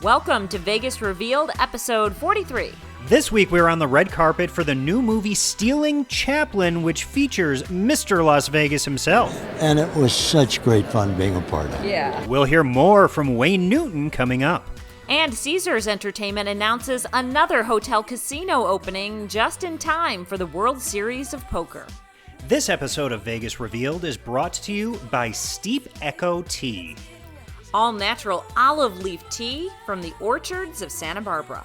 Welcome to Vegas Revealed, episode 43. This week we're on the red carpet for the new movie Stealing Chaplin, which features Mr. Las Vegas himself. And it was such great fun being a part of it. Yeah. We'll hear more from Wayne Newton coming up. And Caesars Entertainment announces another hotel casino opening just in time for the World Series of Poker. This episode of Vegas Revealed is brought to you by Steep Echo Tea. All-natural olive leaf tea from the orchards of Santa Barbara.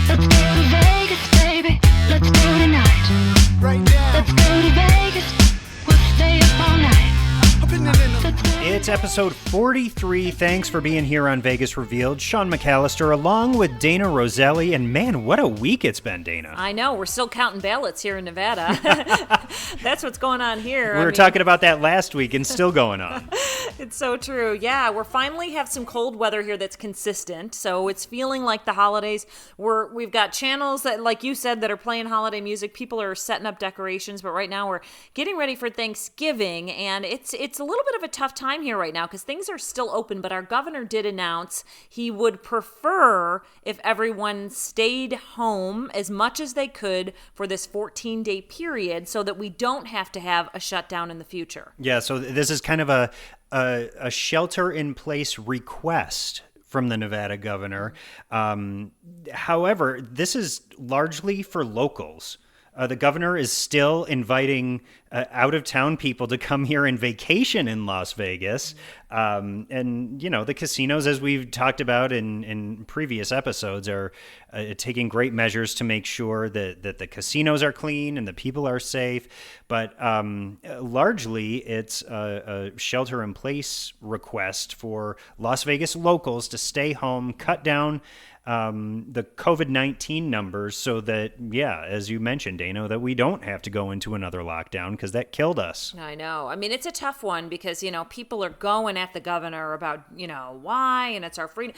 Let's go to Vegas, baby. Let's go tonight. Right now. Let's go to Vegas. We'll stay up all night. It's episode 43. Thanks for being here on Vegas Revealed. Sean McAllister along with Dayna Roselli. And man, what a week it's been, Dayna. I know. We're still counting ballots here in Nevada. That's what's going on here. We were talking about that last week and still going on. It's so true. Yeah, we're finally have some cold weather here that's consistent. So it's feeling like the holidays. We've got channels that, like you said, that are playing holiday music. People are setting up decorations. But right now we're getting ready for Thanksgiving. And it's a little bit of a tough time here right now because things are still open, but our governor did announce he would prefer if everyone stayed home as much as they could for this 14-day period so that we don't have to have a shutdown in the future. Yeah, so this is kind of a shelter-in-place request from the Nevada governor. However, this is largely for locals. The governor is still inviting out-of-town people to come here and vacation in Las Vegas. And, you know, the casinos, as we've talked about in previous episodes, are taking great measures to make sure that the casinos are clean and the people are safe. But largely, it's a shelter-in-place request for Las Vegas locals to stay home, cut down the COVID-19 numbers so that, yeah, as you mentioned, Dayna, that we don't have to go into another lockdown because that killed us. I know. I mean, it's a tough one because, you know, people are going at the governor about, you know, why, and it's our freedom.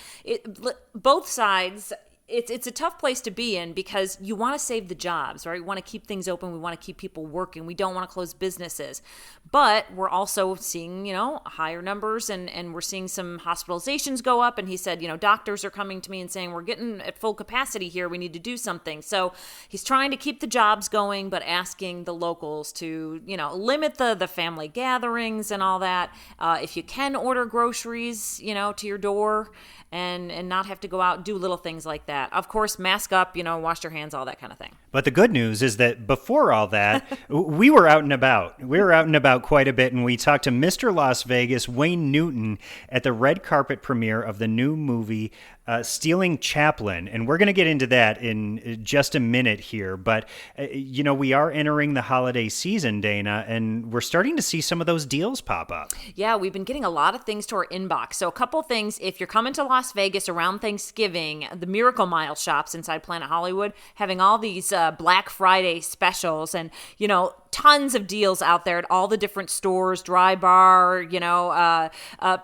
Both sides. It's a tough place to be in because you want to save the jobs, right? We want to keep things open. We want to keep people working. We don't want to close businesses. But we're also seeing, you know, higher numbers and we're seeing some hospitalizations go up. And he said, you know, doctors are coming to me and saying, we're getting at full capacity here. We need to do something. So he's trying to keep the jobs going, but asking the locals to, you know, limit the family gatherings and all that. If you can order groceries, you know, to your door and not have to go out and do little things like that. Of course, mask up, you know, wash your hands, all that kind of thing. But the good news is that before all that, we were out and about. We were out and about quite a bit, and we talked to Mr. Las Vegas, Wayne Newton, at the red carpet premiere of the new movie Stealing Chaplin. And we're going to get into that in just a minute here. But, you know, we are entering the holiday season, Dayna, and we're starting to see some of those deals pop up. Yeah, we've been getting a lot of things to our inbox. So a couple things, if you're coming to Las Vegas around Thanksgiving, the Miracle Mile shops inside Planet Hollywood having all these Black Friday specials and, you know, tons of deals out there at all the different stores, Dry Bar, you know,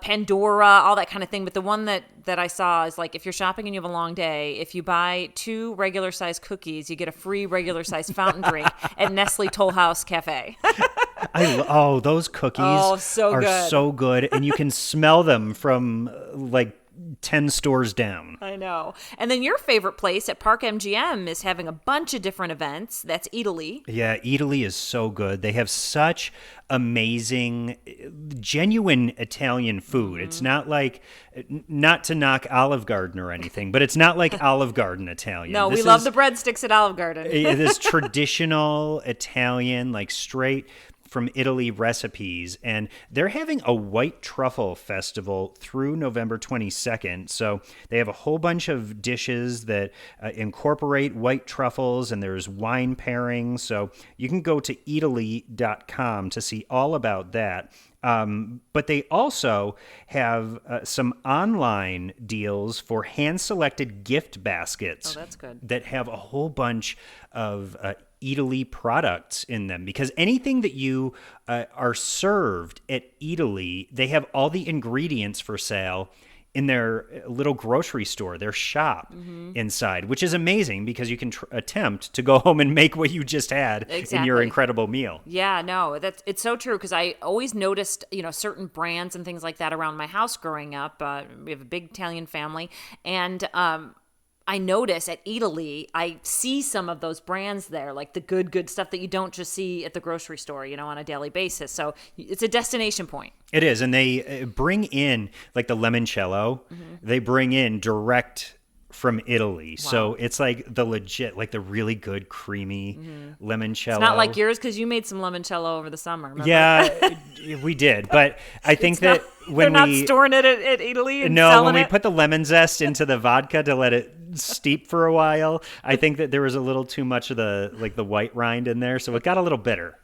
Pandora, all that kind of thing. But the one that I saw is like, if you're shopping and you have a long day, if you buy 2 regular size cookies, you get a free regular size fountain drink at Nestle Toll House Cafe. Those cookies are so good. And you can smell them from like 10 stores down. I know. And then your favorite place at Park MGM is having a bunch of different events. That's Italy. Yeah, Italy is so good. They have such amazing, genuine Italian food. It's not like, not to knock Olive Garden or anything, but it's not like Olive Garden Italian. No, we love the breadsticks at Olive Garden. This traditional Italian, like straight from Italy recipes, and they're having a white truffle festival through November 22nd. So they have a whole bunch of dishes that incorporate white truffles, and there's wine pairings. So you can go to Italy.com to see all about that. But they also have some online deals for hand-selected gift baskets. Oh, that's good. That have a whole bunch of Italy products in them, because anything that you are served at Italy, they have all the ingredients for sale in their little grocery store, their shop inside, which is amazing because you can attempt to go home and make what you just had in your incredible meal. Yeah, no, it's so true because I always noticed, certain brands and things like that around my house growing up. We have a big Italian family, and I notice at Italy, I see some of those brands there, like the good stuff that you don't just see at the grocery store, on a daily basis. So it's a destination point. It is. And they bring in, like the limoncello, they bring in direct from Italy. Wow. So it's like the legit, like the really good creamy limoncello. It's not like yours because you made some limoncello over the summer. Remember? Yeah, we did. But I think that when they're not storing it at Italy and no, selling when we it? put the lemon zest into the vodka to let it steep for a while, I think that there was a little too much of the white rind in there, so it got a little bitter.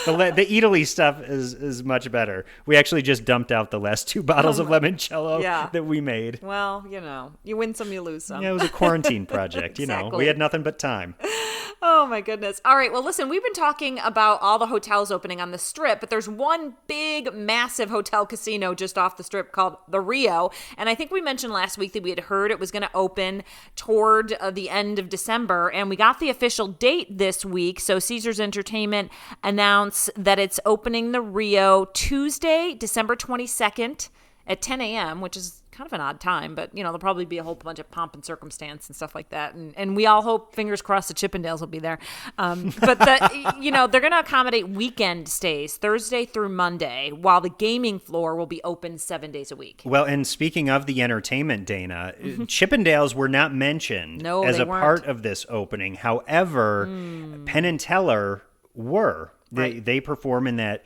The Italy stuff is much better. We actually just dumped out the last 2 bottles of limoncello that we made. Well, you win some, you lose some. Yeah, it was a quarantine project. Exactly. We had nothing but time. Oh my goodness. All right. Well, listen, we've been talking about all the hotels opening on the Strip, but there's one big, massive hotel casino just off the Strip called the Rio. And I think we mentioned last week that we had heard it was going to open toward the end of December. And we got the official date this week. So Caesars Entertainment announced that it's opening the Rio Tuesday, December 22nd at 10 a.m., which is kind of an odd time, but there'll probably be a whole bunch of pomp and circumstance and stuff like that, and we all hope, fingers crossed, the Chippendales will be there. But they're going to accommodate weekend stays Thursday through Monday, while the gaming floor will be open 7 days a week. Well, and speaking of the entertainment, Dayna, Chippendales were not mentioned as a part of this opening. However, Penn and Teller were. They perform in that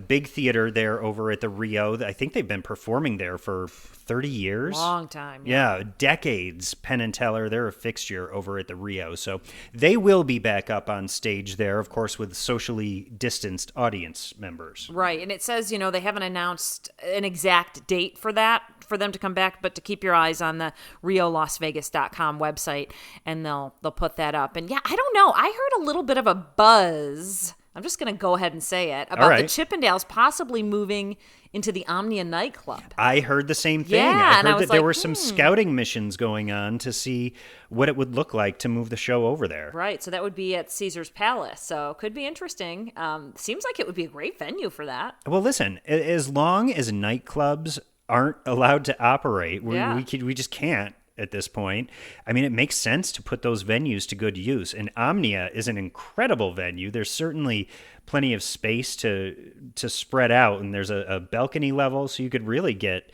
big theater there over at the Rio. I think they've been performing there for 30 years. Long time. Yeah, decades. Penn and Teller, they're a fixture over at the Rio. So they will be back up on stage there, of course, with socially distanced audience members. Right. And it says, they haven't announced an exact date for that, for them to come back, but to keep your eyes on the RioLasVegas.com website, and they'll put that up. And yeah, I don't know. I heard a little bit of a buzz. I'm just going to go ahead and say it, about the Chippendales possibly moving into the Omnia nightclub. I heard the same thing. Yeah, I heard that there were some scouting missions going on to see what it would look like to move the show over there. Right, so that would be at Caesar's Palace, so could be interesting. Seems like it would be a great venue for that. Well, listen, as long as nightclubs aren't allowed to operate, we just can't. At this point, I mean, it makes sense to put those venues to good use. And Omnia is an incredible venue. There's certainly plenty of space to spread out, and there's a balcony level, so you could really get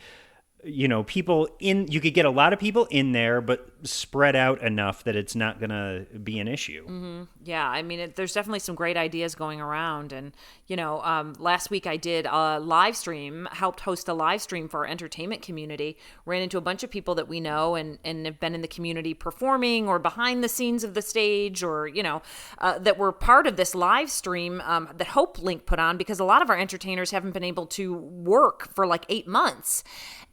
people in. You could get a lot of people in there, but spread out enough that it's not going to be an issue. Mm-hmm. Yeah, I mean, there's definitely some great ideas going around. And, last week I did a live stream, helped host a live stream for our entertainment community, ran into a bunch of people that we know and have been in the community performing or behind the scenes of the stage, or, that were part of this live stream that Hope Link put on, because a lot of our entertainers haven't been able to work for like 8 months.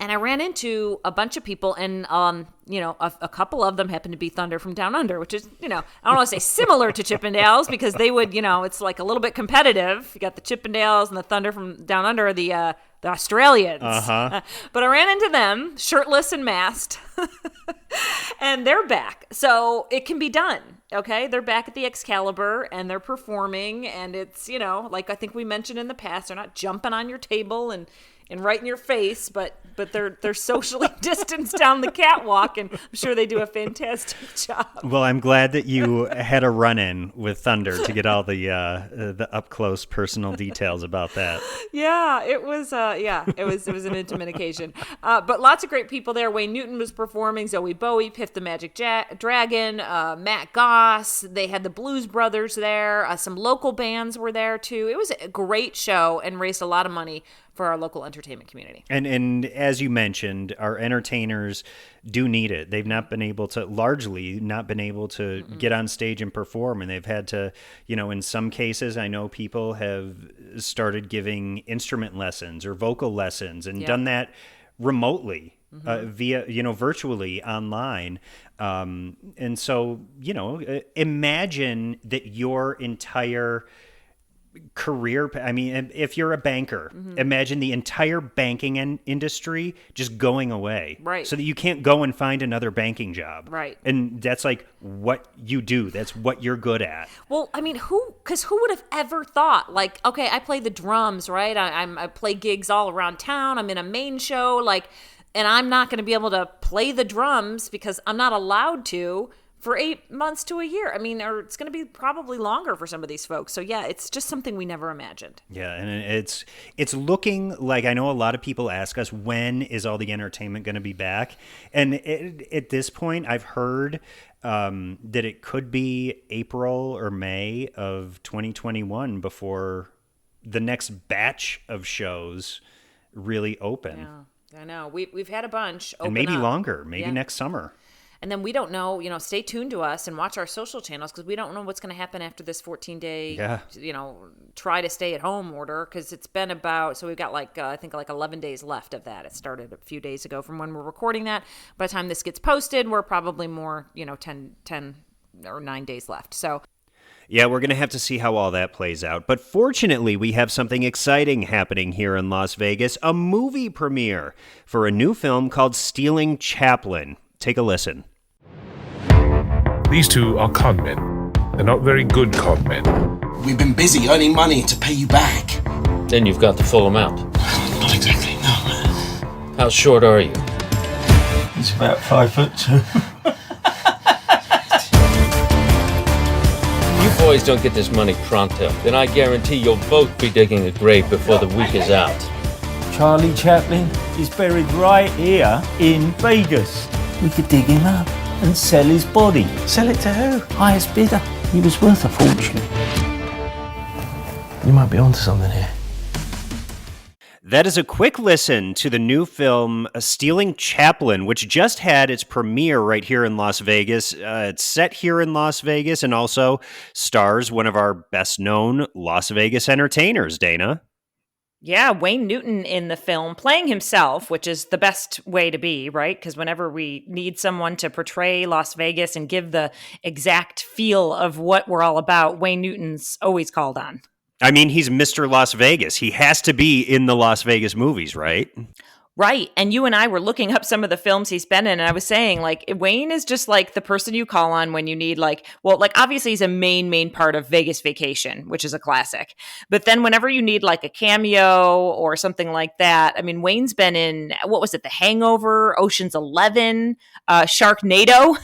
And I ran into a bunch of people, and a couple of them happened to be Thunder from Down Under, which is, I don't want to say similar to Chippendales, because they would, it's like a little bit competitive. You got the Chippendales and the Thunder from Down Under are the Australians. But I ran into them, shirtless and masked, and they're back. So it can be done. Okay, they're back at the Excalibur, and they're performing, and it's, like I think we mentioned in the past, they're not jumping on your table and right in your face, but they're socially distanced down the catwalk, and I'm sure they do a fantastic job. Well, I'm glad that you had a run-in with Thunder to get all the up close personal details about that. Yeah, it was an intimate occasion. But lots of great people there. Wayne Newton was performing, Zoe Bowie, Piff the Magic Dragon, Matt Goss. They had the Blues Brothers there. Some local bands were there too. It was a great show and raised a lot of money for our local entertainment community. And as you mentioned, our entertainers do need it. They've largely not been able to get on stage and perform, and they've had to, in some cases, I know people have started giving instrument lessons or vocal lessons and done that remotely. Via, virtually online. And so, imagine that your entire career. I mean, if you're a banker, imagine the entire banking industry just going away. Right. So that you can't go and find another banking job. Right. And that's like what you do. That's what you're good at. Well, I mean, who would have ever thought, like, okay, I play the drums, right? I play gigs all around town. I'm in a main show, like, and I'm not going to be able to play the drums because I'm not allowed to for 8 months to a year. I mean, or it's going to be probably longer for some of these folks. So yeah, it's just something we never imagined. Yeah, and it's looking like, I know a lot of people ask us, when is all the entertainment going to be back? And at this point, I've heard that it could be April or May of 2021 before the next batch of shows really open. Yeah, I know. We've had a bunch open and maybe up. longer, maybe Yeah. next summer. And then we don't know, stay tuned to us and watch our social channels because we don't know what's going to happen after this 14-day, try to stay at home order, because it's been so we've got I think 11 days left of that. It started a few days ago from when we're recording that. By the time this gets posted, we're probably more, 10 or 9 days left. So yeah, we're going to have to see how all that plays out. But fortunately, we have something exciting happening here in Las Vegas, a movie premiere for a new film called Stealing Chaplin. Take a listen. These two are con men. They're not very good con men. We've been busy earning money to pay you back. Then you've got the full amount. Not exactly, no. How short are you? It's about 5'2". You boys don't get this money pronto, then I guarantee you'll both be digging a grave before the week is out. Charlie Chaplin is buried right here in Vegas. We could dig him up and sell his body. Sell it to who? Highest bidder. He was worth a fortune. You might be onto something here. That is a quick listen to the new film Stealing Chaplin, which just had its premiere right here in Las Vegas. It's set here in Las Vegas and also stars one of our best-known Las Vegas entertainers, Dayna. yeah, Wayne Newton in the film playing himself, which is the best way to be, right? Because whenever we need someone to portray Las Vegas and give the exact feel of what we're all about, Wayne Newton's always called on. I mean, he's Mr. Las Vegas. He has to be in the Las Vegas movies, right? Right. And you and I were looking up some of the films he's been in, and I was saying, like, Wayne is just like the person you call on when you need, like, well, like, obviously he's a main part of Vegas Vacation, which is a classic. But then whenever you need, like, a cameo or something like that, I mean, Wayne's been in, what was it, The Hangover, Ocean's 11, Sharknado.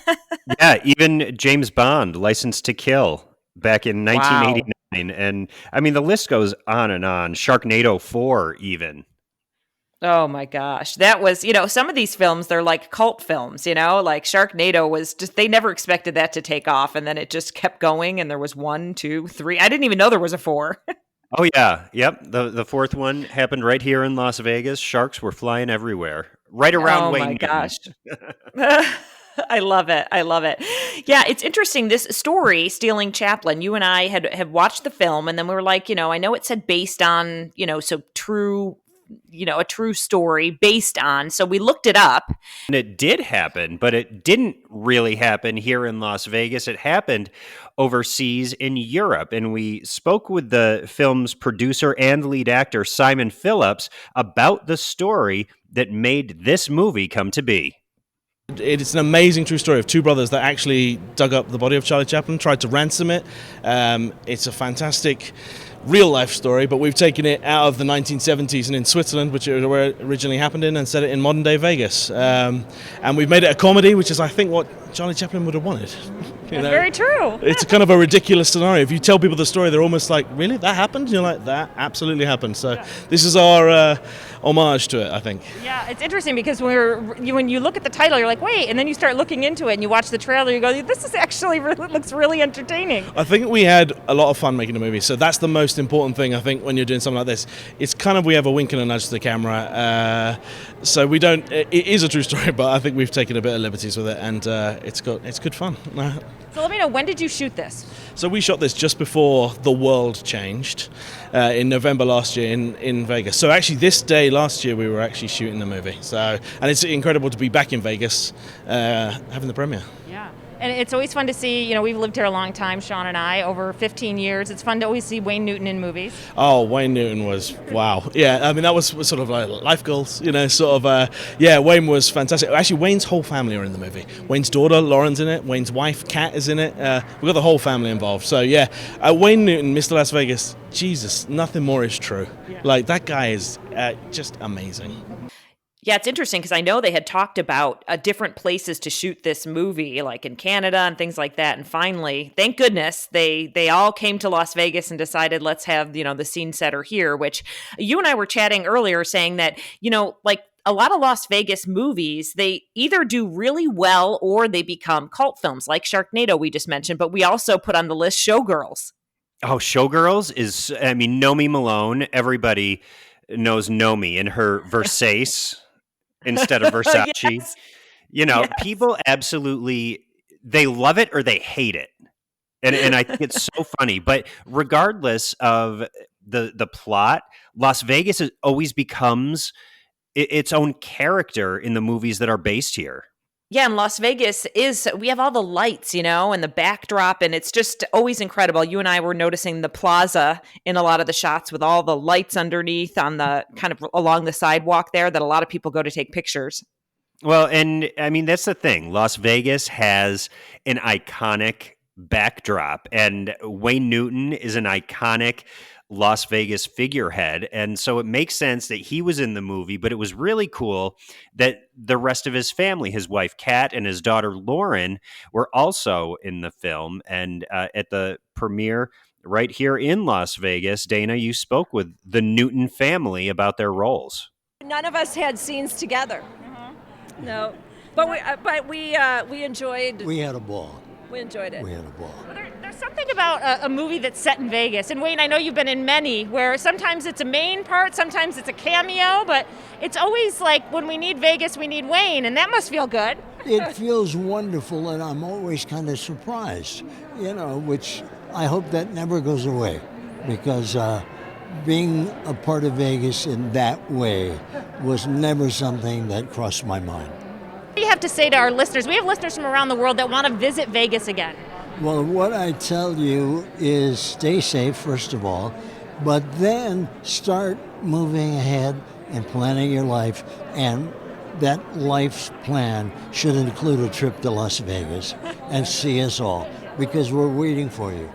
Yeah, even James Bond, License to Kill, back in 1989. Wow. And, I mean, the list goes on and on. Sharknado 4, even. Oh my gosh. That was, some of these films, they're like cult films, like Sharknado was just, they never expected that to take off. And then it just kept going. And there was 1, 2, 3. I didn't even know there was a 4. Oh yeah. Yep. The fourth one happened right here in Las Vegas. Sharks were flying everywhere. Right around Wayne. Oh my gosh. I love it. I love it. Yeah, it's interesting. This story, Stealing Chaplin, you and I had watched the film, and then we were like, I know it said based on, so true, a true story based on. So we looked it up. And it did happen, but it didn't really happen here in Las Vegas. It happened overseas in Europe. And we spoke with the film's producer and lead actor, Simon Phillips, about the story that made this movie come to be. It's an amazing true story of two brothers that actually dug up the body of Charlie Chaplin, tried to ransom it. It's a fantastic real-life story, but we've taken it out of the 1970s and in Switzerland, which is where it originally happened in, and set it in modern-day Vegas. And we've made it a comedy, which is, I think, what Charlie Chaplin would have wanted. That's very true. It's kind of a ridiculous scenario. If you tell people the story, they're almost like, really? That happened? And you're like, that absolutely happened. So this is our homage to it, I think. Yeah, it's interesting because when you look at the title, you're like, wait, and then you start looking into it and you watch the trailer, you go, this is actually looks really entertaining. I think we had a lot of fun making the movie, so that's the most important thing, I think, when you're doing something like this. It's kind of, we have a wink and a nudge to the camera, so we don't, it is a true story, but I think we've taken a bit of liberties with it, and it's good fun. So let me know, when did you shoot this? So we shot this just before the world changed in November last year in Vegas. So actually this day last year we were actually shooting the movie. So, and it's incredible to be back in Vegas having the premiere. Yeah. And it's always fun to see, we've lived here a long time, Sean and I, over 15 years. It's fun to always see Wayne Newton in movies. Oh, Wayne Newton was, wow. Yeah, I mean, that was sort of like life goals, Wayne was fantastic. Actually, Wayne's whole family are in the movie. Wayne's daughter, Lauren's in it. Wayne's wife, Kat, is in it. We've got the whole family involved. So, Wayne Newton, Mr. Las Vegas, Jesus, nothing more is true. Yeah. Like, that guy is just amazing. Yeah, it's interesting because I know they had talked about different places to shoot this movie, like in Canada and things like that. And finally, thank goodness, they all came to Las Vegas and decided, let's have, the scene setter here, which you and I were chatting earlier saying that, like a lot of Las Vegas movies, they either do really well or they become cult films like Sharknado we just mentioned, but we also put on the list Showgirls. Oh, Showgirls is, Nomi Malone, everybody knows Nomi and her Versace instead of Versace. Yes. People absolutely, they love it or they hate it. And I think it's so funny. But regardless of the plot, Las Vegas always becomes its own character in the movies that are based here. Yeah, and Las Vegas we have all the lights, and the backdrop, and it's just always incredible. You and I were noticing the plaza in a lot of the shots with all the lights underneath on the kind of along the sidewalk there that a lot of people go to take pictures. Well, and I mean, that's the thing. Las Vegas has an iconic backdrop, and Wayne Newton is an iconic Las Vegas figurehead. And so it makes sense that he was in the movie, but it was really cool that the rest of his family, his wife, Kat, and his daughter, Lauren, were also in the film. And at the premiere right here in Las Vegas, Dayna, you spoke with the Newton family about their roles. None of us had scenes together. No, but we enjoyed. We had a ball. We enjoyed it. We had a ball. There's something about a movie that's set in Vegas. And Wayne, I know you've been in many where sometimes it's a main part, sometimes it's a cameo, but it's always like when we need Vegas, we need Wayne, and that must feel good. It feels wonderful, and I'm always kind of surprised, which I hope that never goes away, because being a part of Vegas in that way was never something that crossed my mind. What do you have to say to our listeners? We have listeners from around the world that want to visit Vegas again. Well, what I tell you is stay safe, first of all, but then start moving ahead and planning your life. And that life's plan should include a trip to Las Vegas and see us all, because we're waiting for you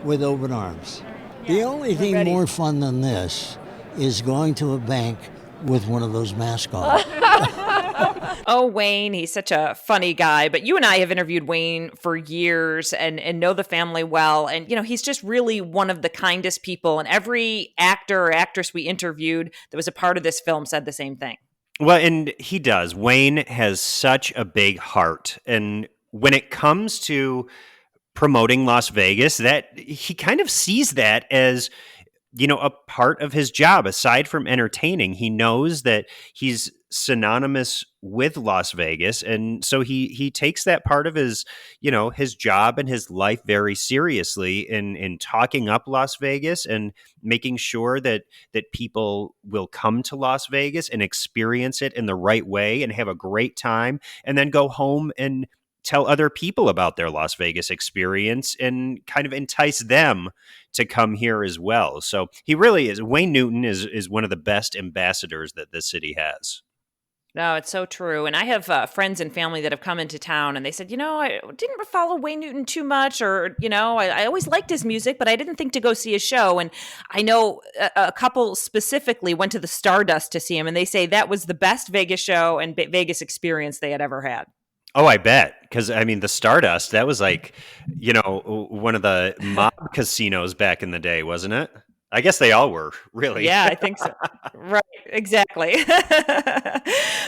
with open arms. The only thing more fun than this is going to a bank with one of those masks on. Oh, Wayne, he's such a funny guy. But you and I have interviewed Wayne for years and know the family well. And, he's just really one of the kindest people. And every actor or actress we interviewed that was a part of this film said the same thing. Well, and he does. Wayne has such a big heart. And when it comes to promoting Las Vegas, that he kind of sees that as, a part of his job. Aside from entertaining, he knows that he's synonymous with Las Vegas, and so he takes that part of his his job and his life very seriously in talking up Las Vegas and making sure that people will come to Las Vegas and experience it in the right way and have a great time, and then go home and tell other people about their Las Vegas experience and kind of entice them to come here as well. So he really is. Wayne Newton is one of the best ambassadors that this city has. No, it's so true. And I have friends and family that have come into town and they said, I didn't follow Wayne Newton too much, or, I always liked his music, but I didn't think to go see his show. And I know a couple specifically went to the Stardust to see him, and they say that was the best Vegas show and Vegas experience they had ever had. Oh, I bet. Because, the Stardust, that was like, one of the mob casinos back in the day, wasn't it? I guess they all were, really. Yeah, I think so. Right, exactly.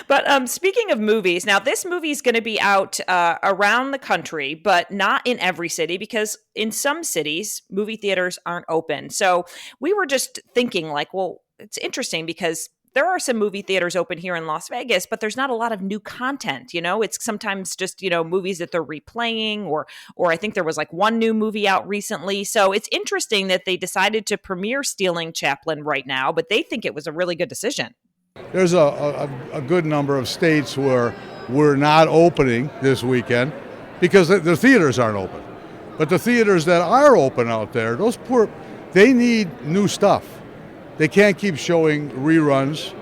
But speaking of movies, now this movie is going to be out around the country, but not in every city, because in some cities, movie theaters aren't open. So we were just thinking it's interesting because there are some movie theaters open here in Las Vegas, but there's not a lot of new content. It's sometimes just, movies that they're replaying, or I think there was one new movie out recently. So it's interesting that they decided to premiere Stealing Chaplin right now, but they think it was a really good decision. There's a good number of states where we're not opening this weekend. because the theaters aren't open. But the theaters that are open out there, they need new stuff. They can't keep showing reruns.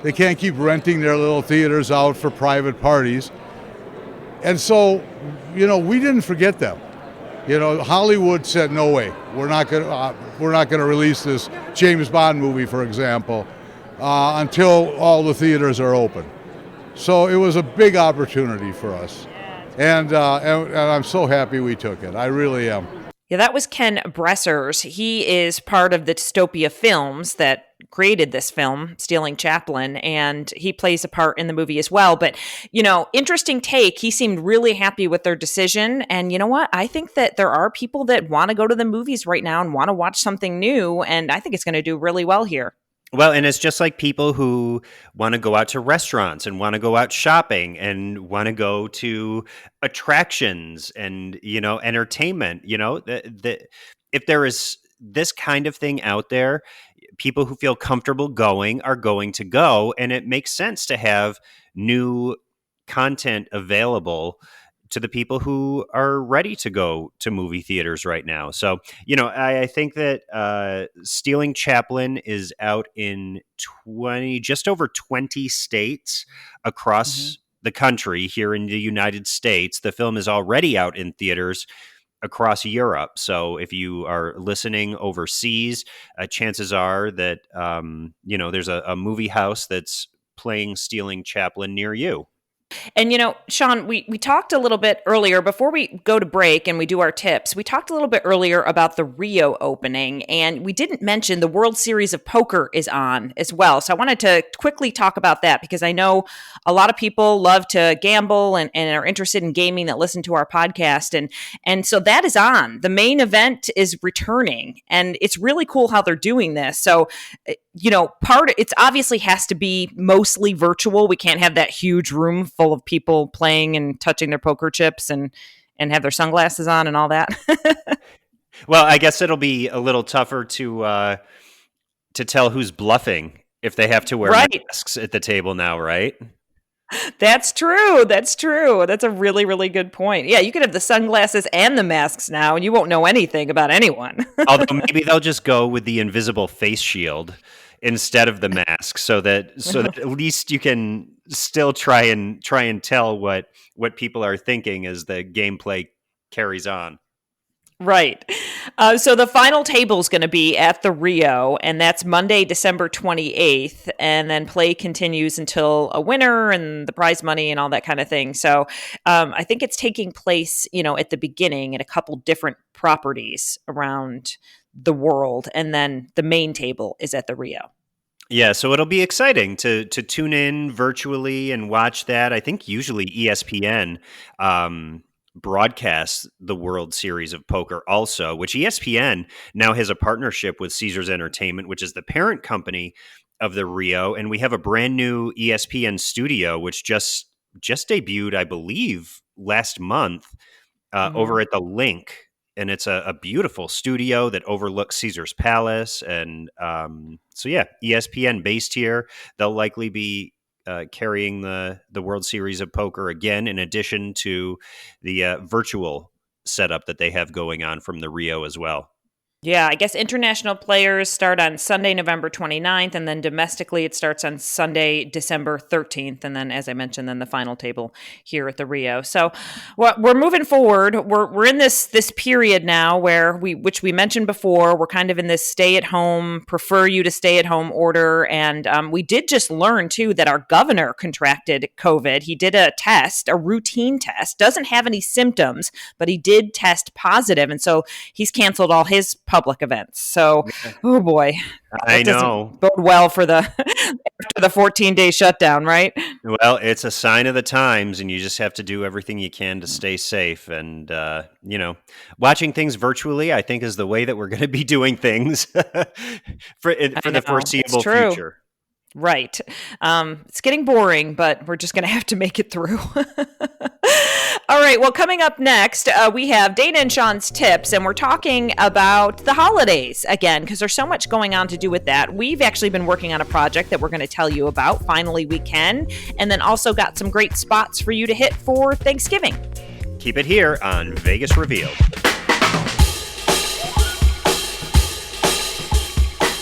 They can't keep renting their little theaters out for private parties. And so, we didn't forget them. Hollywood said, no way, we're not going to release this James Bond movie, for example, until all the theaters are open. So it was a big opportunity for us, and I'm so happy we took it. I really am. Yeah, that was Ken Bressers. He is part of the Dystopia Films that created this film, Stealing Chaplin, and he plays a part in the movie as well. But, interesting take. He seemed really happy with their decision. And you know what? I think that there are people that want to go to the movies right now and want to watch something new. And I think it's going to do really well here. Well, and it's just like people who want to go out to restaurants and want to go out shopping and want to go to attractions and, entertainment, if there is this kind of thing out there, people who feel comfortable going are going to go. And it makes sense to have new content available to the people who are ready to go to movie theaters right now. So, I think that Stealing Chaplin is out in just over 20 states across the country here in the United States. The film is already out in theaters across Europe. So if you are listening overseas, chances are that, there's a movie house that's playing Stealing Chaplin near you. And, Sean, we talked a little bit earlier, before we go to break and we do our tips, we talked a little bit earlier about the Rio opening, and we didn't mention the World Series of Poker is on as well. So I wanted to quickly talk about that because I know a lot of people love to gamble and are interested in gaming that listen to our podcast. And so that is on. The main event is returning, and it's really cool how they're doing this. So, it obviously has to be mostly virtual. We can't have that huge room full of people playing and touching their poker chips and have their sunglasses on and all that. Well, I guess it'll be a little tougher to tell who's bluffing if they have to wear masks at the table now, right? That's true. That's a really, really good point. Yeah, you could have the sunglasses and the masks now, and you won't know anything about anyone. Although maybe they'll just go with the invisible face shield instead of the mask, so that at least you can still try and tell what people are thinking as the gameplay carries on. Right. So the final table is going to be at the Rio, and that's Monday, December 28th. And then play continues until a winner and the prize money and all that kind of thing. So I think it's taking place, at the beginning at a couple different properties around the world. And then the main table is at the Rio. Yeah, so it'll be exciting to tune in virtually and watch that. I think usually ESPN broadcasts the World Series of Poker also, which ESPN now has a partnership with Caesars Entertainment, which is the parent company of the Rio. And we have a brand new ESPN studio, which just debuted, I believe, last month over at the Link. And it's a beautiful studio that overlooks Caesar's Palace. And so, yeah, ESPN based here. They'll likely be carrying the World Series of Poker again, in addition to the virtual setup that they have going on from the Rio as well. Yeah, I guess international players start on Sunday, November 29th, and then domestically it starts on Sunday, December 13th, and then, as I mentioned, then the final table here at the Rio. So we're moving forward. We're in this period now where which we mentioned before, we're kind of in this stay-at-home, prefer you to stay-at-home order, and we did just learn, too, that our governor contracted COVID. He did a test, a routine test, doesn't have any symptoms, but he did test positive, and so he's canceled all his public events. So, oh boy, I know. Bode well for after the 14-day shutdown, right? Well, it's a sign of the times, and you just have to do everything you can to stay safe. And watching things virtually, I think, is the way that we're going to be doing things for the foreseeable future. Right. It's getting boring, but we're just going to have to make it through. All right. Well, coming up next, we have Dayna and Sean's tips, and we're talking about the holidays again, because there's so much going on to do with that. We've actually been working on a project that we're going to tell you about. Finally, we can. And then also got some great spots for you to hit for Thanksgiving. Keep it here on Vegas Revealed.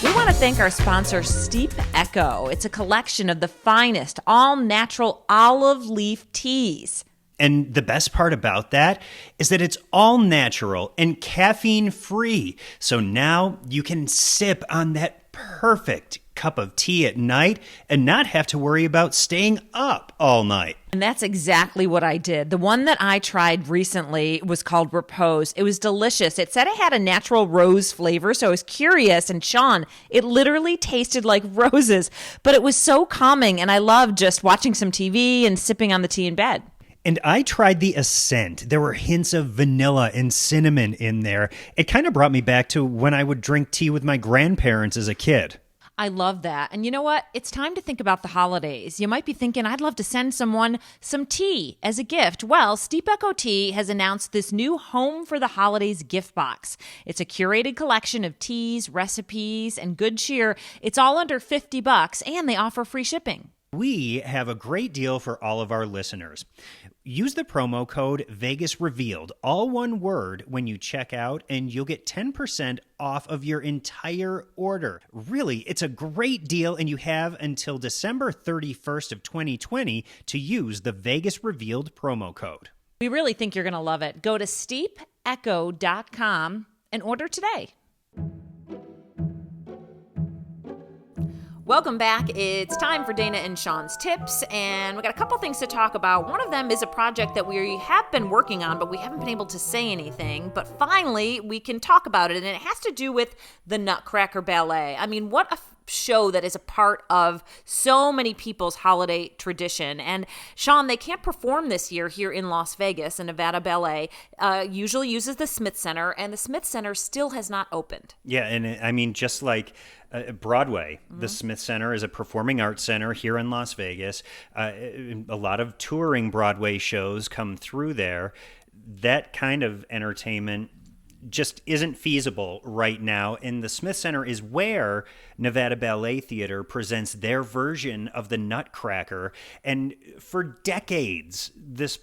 We want to thank our sponsor, Steep Echo. It's a collection of the finest all-natural olive leaf teas. And the best part about that is that it's all natural and caffeine-free. So now you can sip on that perfect cup of tea at night and not have to worry about staying up all night. And that's exactly what I did. The one that I tried recently was called Repose. It was delicious. It said it had a natural rose flavor, so I was curious. And Sean, it literally tasted like roses, but it was so calming, and I loved just watching some TV and sipping on the tea in bed. And I tried the Ascent. There were hints of vanilla and cinnamon in there. It kind of brought me back to when I would drink tea with my grandparents as a kid. I love that. And you know what? It's time to think about the holidays. You might be thinking, I'd love to send someone some tea as a gift. Well, Steep Echo Tea has announced this new Home for the Holidays gift box. It's a curated collection of teas, recipes, and good cheer. It's all under $50, and they offer free shipping. We have a great deal for all of our listeners. Use the promo code VegasRevealed, all one word, when you check out, and you'll get 10% off of your entire order. Really, it's a great deal, and you have until December 31st of 2020 to use the Vegas Revealed promo code. We really think you're going to love it. Go to steepecho.com and order today. Welcome back. It's time for Dayna and Sean's tips, and we got a couple things to talk about. One of them is a project that we have been working on, but we haven't been able to say anything. But finally, we can talk about it, and it has to do with the Nutcracker Ballet. I mean, what a show that is a part of so many people's holiday tradition. And Sean, they can't perform this year here in Las Vegas. And Nevada Ballet usually uses the Smith Center, and the Smith Center still has not opened. Yeah, and I mean, just like Broadway, the Smith Center is a performing arts center here in Las Vegas. A lot of touring Broadway shows come through there. That kind of entertainment just isn't feasible right now, and the Smith Center is where Nevada Ballet Theater presents their version of the Nutcracker. And for decades, this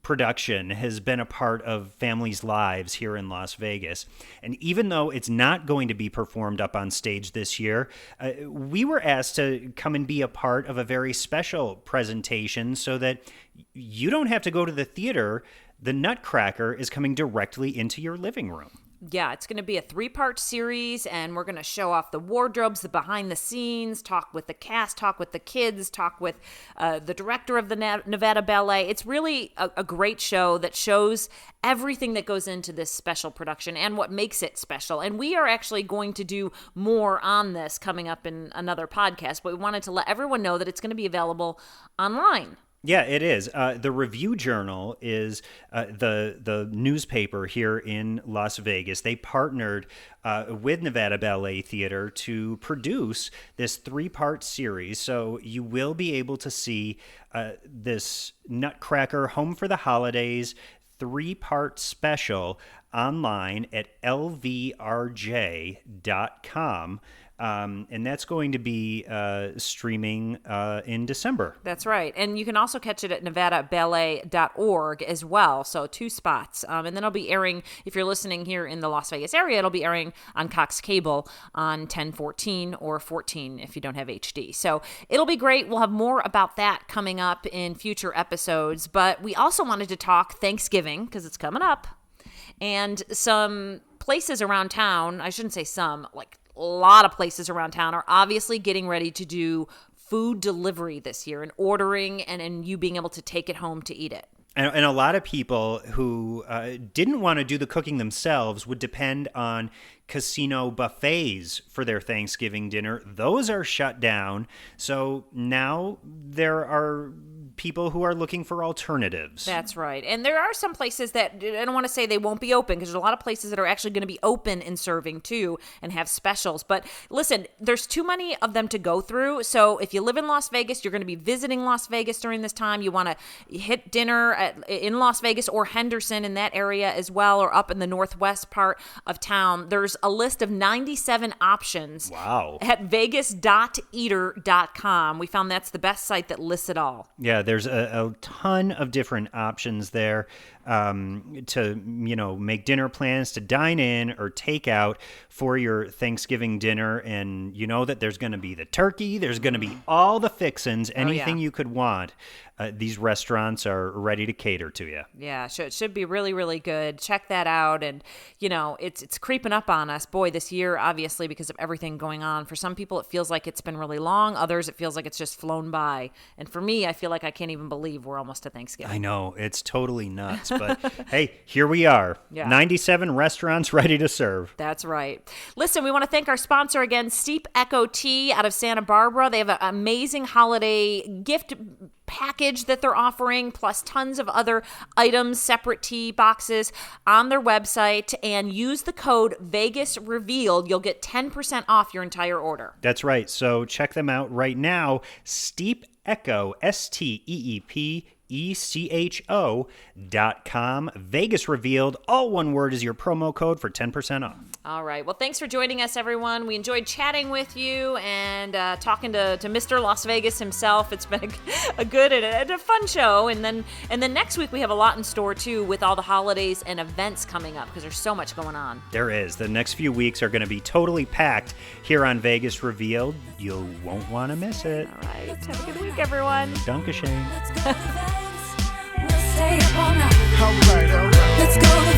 production has been a part of families' lives here in Las Vegas. And even though it's not going to be performed up on stage this year, we were asked to come and be a part of a very special presentation so that you don't have to go to the theater. The Nutcracker is coming directly into your living room. Yeah, it's going to be a 3-part series, and we're going to show off the wardrobes, the behind the scenes, talk with the cast, talk with the kids, talk with the director of the Nevada Ballet. It's really a great show that shows everything that goes into this special production and what makes it special. And we are actually going to do more on this coming up in another podcast, but we wanted to let everyone know that it's going to be available online. Yeah, it is. The Review Journal is the newspaper here in Las Vegas. They partnered with Nevada Ballet Theater to produce this 3-part series. So you will be able to see this Nutcracker Home for the Holidays 3-part special online at lvrj.com. And that's going to be streaming in December. That's right. And you can also catch it at nevadaballet.org as well. So 2 spots. And then it'll be airing, if you're listening here in the Las Vegas area, it'll be airing on Cox Cable on 1014 or 14 if you don't have HD. So it'll be great. We'll have more about that coming up in future episodes. But we also wanted to talk Thanksgiving because it's coming up. And some places around town, I shouldn't say some, like a lot of places around town are obviously getting ready to do food delivery this year and ordering and you being able to take it home to eat it. And a lot of people who didn't want to do the cooking themselves would depend on casino buffets for their Thanksgiving dinner. Those are shut down. So now there are people who are looking for alternatives. That's right. And there are some places that, I don't want to say they won't be open, because there's a lot of places that are actually going to be open and serving too and have specials. But listen, there's too many of them to go through. So if you live in Las Vegas, you're going to be visiting Las Vegas during this time. You want to hit dinner in Las Vegas or Henderson in that area as well, or up in the northwest part of town. There's a list of 97 options. Wow. At vegas.eater.com. We found that's the best site that lists it all. Yeah, there's a ton of different options there to, make dinner plans, to dine in or take out for your Thanksgiving dinner. And you know that there's going to be the turkey, there's going to be all the fixins, anything you could want. These restaurants are ready to cater to you. Yeah, it should be really, really good. Check that out. And, it's creeping up on us. Boy, this year, obviously, because of everything going on. For some people, it feels like it's been really long. Others, it feels like it's just flown by. And for me, I feel like I can't even believe we're almost to Thanksgiving. I know. It's totally nuts. But, hey, here we are. Yeah. 97 restaurants ready to serve. That's right. Listen, we want to thank our sponsor again, Steep Echo Tea out of Santa Barbara. They have an amazing holiday gift package that they're offering, plus tons of other items, separate tea boxes on their website, and use the code VegasRevealed. You'll get 10% off your entire order. That's right. So check them out right now. Steep Echo, SteepEcho.com. Vegas Revealed. All one word is your promo code for 10% off. All right. Well, thanks for joining us, everyone. We enjoyed chatting with you and talking to Mr. Las Vegas himself. It's been a good and a fun show. And then next week we have a lot in store too, with all the holidays and events coming up, because there's so much going on. There is. The next few weeks are going to be totally packed here on Vegas Revealed. You won't want to miss it. All right. Have a good week, everyone. Dankeschön. Let's go to Vegas. We'll stay up all night. All right. Let's go to